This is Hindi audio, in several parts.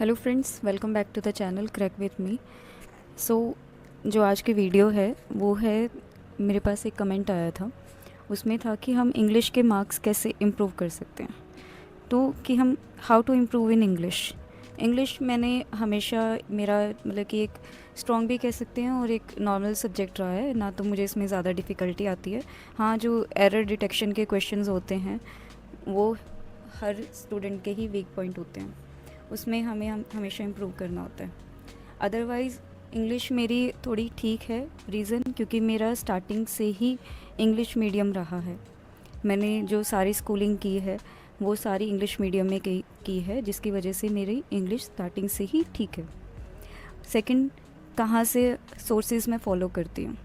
Hello friends, welcome back to the channel crack with me. So जो आज की वीडियो है वो है, मेरे पास एक कमेंट आया था, उसमें था कि हम इंग्लिश के मार्क्स कैसे इम्प्रूव कर सकते हैं। तो कि हम how to improve in English. English मैंने हमेशा, मेरा मतलब कि एक स्ट्रॉन्ग भी कह सकते हैं और एक नॉर्मल सब्जेक्ट रहा है ना, तो मुझे इसमें ज़्यादा डिफ़िकल्टी आती है। हाँ, जो एरर डिटेक्शन के क्वेश्चंस होते हैं वो हर स्टूडेंट के ही वीक पॉइंट होते हैं, उसमें हमें हमेशा इम्प्रूव करना होता है। अदरवाइज़ इंग्लिश मेरी थोड़ी ठीक है, रीज़न क्योंकि मेरा स्टार्टिंग से ही इंग्लिश मीडियम रहा है। मैंने जो सारी स्कूलिंग की है वो सारी इंग्लिश मीडियम में की है, जिसकी वजह से मेरी इंग्लिश स्टार्टिंग से ही ठीक है। सेकंड, कहाँ से सोर्सेज मैं फ़ॉलो करती हूँ।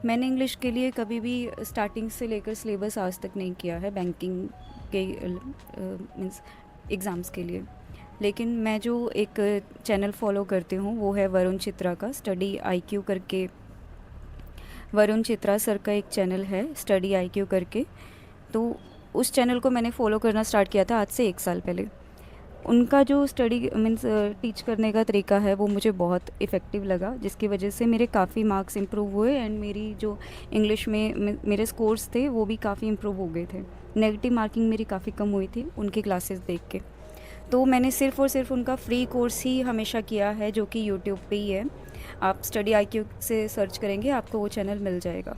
मैंने इंग्लिश के लिए कभी भी स्टार्टिंग से लेकर सिलेबस आज तक नहीं किया है बैंकिंग के मीन्स एग्ज़ाम्स के लिए। लेकिन मैं जो एक चैनल फॉलो करती हूँ वो है वरुण चित्रा का, स्टडी आईक्यू करके। वरुण चित्रा सर का एक चैनल है स्टडी आईक्यू करके, तो उस चैनल को मैंने फॉलो करना स्टार्ट किया था आज से 1 साल पहले। उनका जो स्टडी मीन्स टीच करने का तरीका है वो मुझे बहुत इफ़ेक्टिव लगा, जिसकी वजह से मेरे काफ़ी मार्क्स इम्प्रूव हुए एंड मेरी जो इंग्लिश में मेरे स्कोर्स थे वो भी काफ़ी इम्प्रूव हो गए थे। नेगेटिव मार्किंग मेरी काफ़ी कम हुई थी उनकी क्लासेस देख के। तो मैंने सिर्फ़ और सिर्फ उनका फ्री कोर्स ही हमेशा किया है, जो कि यूट्यूब पे ही है। आप स्टडी आईक्यू से सर्च करेंगे आपको वो चैनल मिल जाएगा।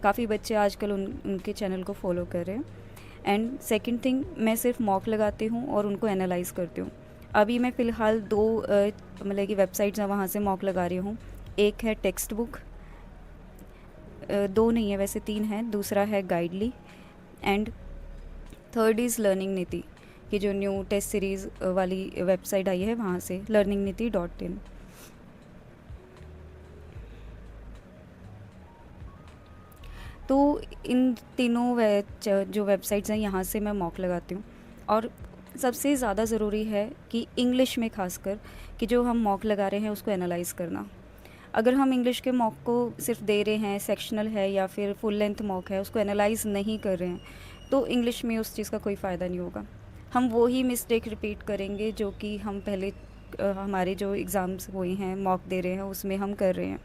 काफ़ी बच्चे आजकल उनके चैनल को फॉलो कर रहे हैं। एंड सेकंड थिंग, मैं सिर्फ मॉक लगाती हूँ और उनको एनालाइज़ करती हूँ। अभी मैं फ़िलहाल दो मतलब कि वेबसाइट्स हैं वहाँ से मॉक लगा रही हूँ। एक है टेक्स्ट बुक, दो नहीं है वैसे, 3 हैं। दूसरा है गाइडली एंड थर्ड इज़ लर्निंग नीति की जो न्यू टेस्ट सीरीज़ वाली वेबसाइट आई है वहाँ से, learningniti.in। तो इन तीनों जो वेबसाइट्स हैं यहाँ से मैं मॉक लगाती हूँ। और सबसे ज़्यादा ज़रूरी है कि इंग्लिश में खासकर कि जो हम मॉक लगा रहे हैं उसको एनालाइज़ करना। अगर हम इंग्लिश के मॉक को सिर्फ दे रहे हैं, सेक्शनल है या फिर फुल लेंथ मॉक है, उसको एनालाइज़ नहीं कर रहे हैं, तो इंग्लिश में उस चीज़ का कोई फ़ायदा नहीं होगा। हम वो ही मिस्टेक रिपीट करेंगे जो कि हम पहले हमारे जो एग्ज़ाम्स हुए हैं, मॉक दे रहे हैं, उसमें हम कर रहे हैं।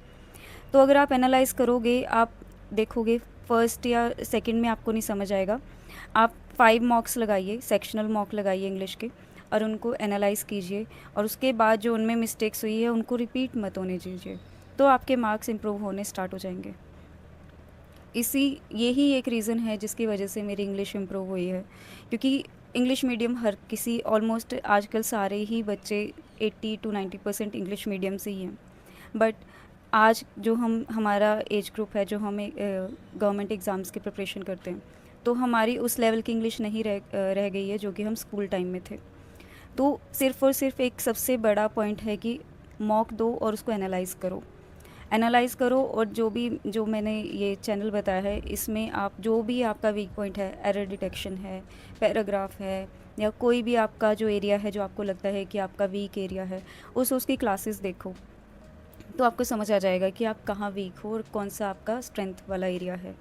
तो अगर आप एनालाइज़ करोगे, आप देखोगे फर्स्ट या सेकंड में आपको नहीं समझ आएगा। आप 5 मॉक्स लगाइए, सेक्शनल मॉक लगाइए इंग्लिश के, और उनको एनालाइज़ कीजिए, और उसके बाद जो उनमें मिस्टेक्स हुई है उनको रिपीट मत होने दीजिए, तो आपके मार्क्स इम्प्रूव होने स्टार्ट हो जाएंगे। यही एक रीज़न है जिसकी वजह से मेरी इंग्लिश इम्प्रूव हुई है, क्योंकि इंग्लिश मीडियम हर किसी, ऑलमोस्ट आजकल सारे ही बच्चे 80 to 90% इंग्लिश मीडियम से ही हैं। बट आज जो हमारा एज ग्रुप है, जो हमें गवर्नमेंट एग्ज़ाम्स की प्रिपरेशन करते हैं, तो हमारी उस लेवल की इंग्लिश नहीं रह गई है जो कि हम स्कूल टाइम में थे। तो सिर्फ़ और सिर्फ एक सबसे बड़ा पॉइंट है कि मॉक दो और उसको एनालाइज़ करो। और जो मैंने ये चैनल बताया है, इसमें आप जो भी आपका वीक पॉइंट है, एरर डिटेक्शन है, पैराग्राफ है, या कोई भी आपका जो एरिया है जो आपको लगता है कि आपका वीक एरिया है, उसकी क्लासेस देखो, तो आपको समझ आ जाएगा कि आप कहाँ वीक हो और कौन सा आपका स्ट्रेंथ वाला एरिया है।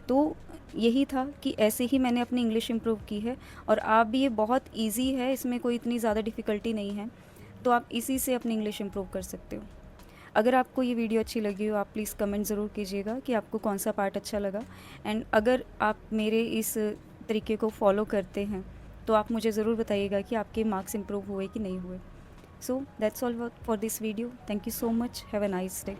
तो यही था कि ऐसे ही मैंने अपनी इंग्लिश इम्प्रूव की है, और आप भी, ये बहुत इजी है, इसमें कोई इतनी ज़्यादा डिफ़िकल्टी नहीं है, तो आप इसी से अपनी इंग्लिश इम्प्रूव कर सकते हो। अगर आपको ये वीडियो अच्छी लगी हो, आप प्लीज़ कमेंट ज़रूर कीजिएगा कि आपको कौन सा पार्ट अच्छा लगा। एंड अगर आप मेरे इस तरीके को फॉलो करते हैं तो आप मुझे ज़रूर बताइएगा कि आपके मार्क्स इम्प्रूव हुए कि नहीं हुए। So that's all for this video. Thank you so much. Have a nice day.